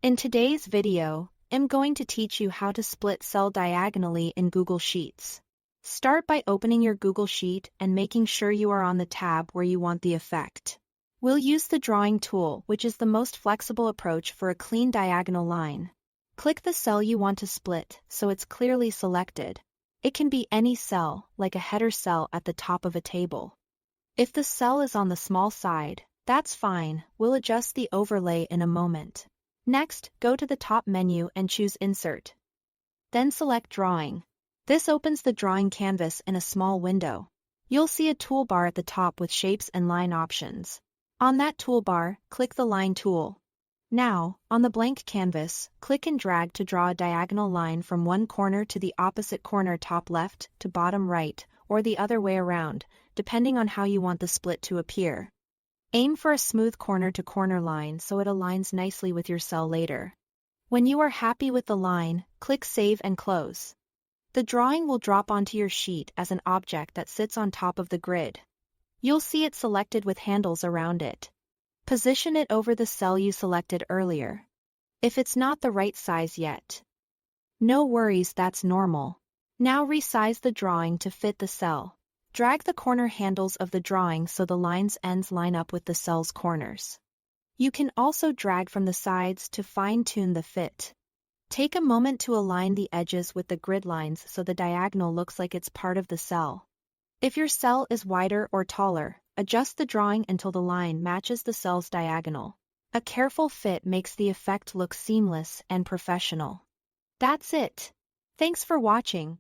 In today's video, I'm going to teach you how to split cell diagonally in Google Sheets. Start by opening your Google Sheet and making sure you are on the tab where you want the effect. We'll use the drawing tool, which is the most flexible approach for a clean diagonal line. Click the cell you want to split so it's clearly selected. It can be any cell, like a header cell at the top of a table. If the cell is on the small side, that's fine, we'll adjust the overlay in a moment. Next, go to the top menu and choose Insert. Then select Drawing. This opens the drawing canvas in a small window. You'll see a toolbar at the top with shapes and line options. On that toolbar, click the Line tool. Now, on the blank canvas, click and drag to draw a diagonal line from one corner to the opposite corner top left to bottom right, or the other way around, depending on how you want the split to appear. Aim for a smooth corner-to-corner line so it aligns nicely with your cell later. When you are happy with the line, click Save and Close. The drawing will drop onto your sheet as an object that sits on top of the grid. You'll see it selected with handles around it. Position it over the cell you selected earlier. If it's not the right size yet, no worries, that's normal. Now resize the drawing to fit the cell. Drag the corner handles of the drawing so the line's ends line up with the cell's corners. You can also drag from the sides to fine-tune the fit. Take a moment to align the edges with the grid lines so the diagonal looks like it's part of the cell. If your cell is wider or taller, adjust the drawing until the line matches the cell's diagonal. A careful fit makes the effect look seamless and professional. That's it. Thanks for watching.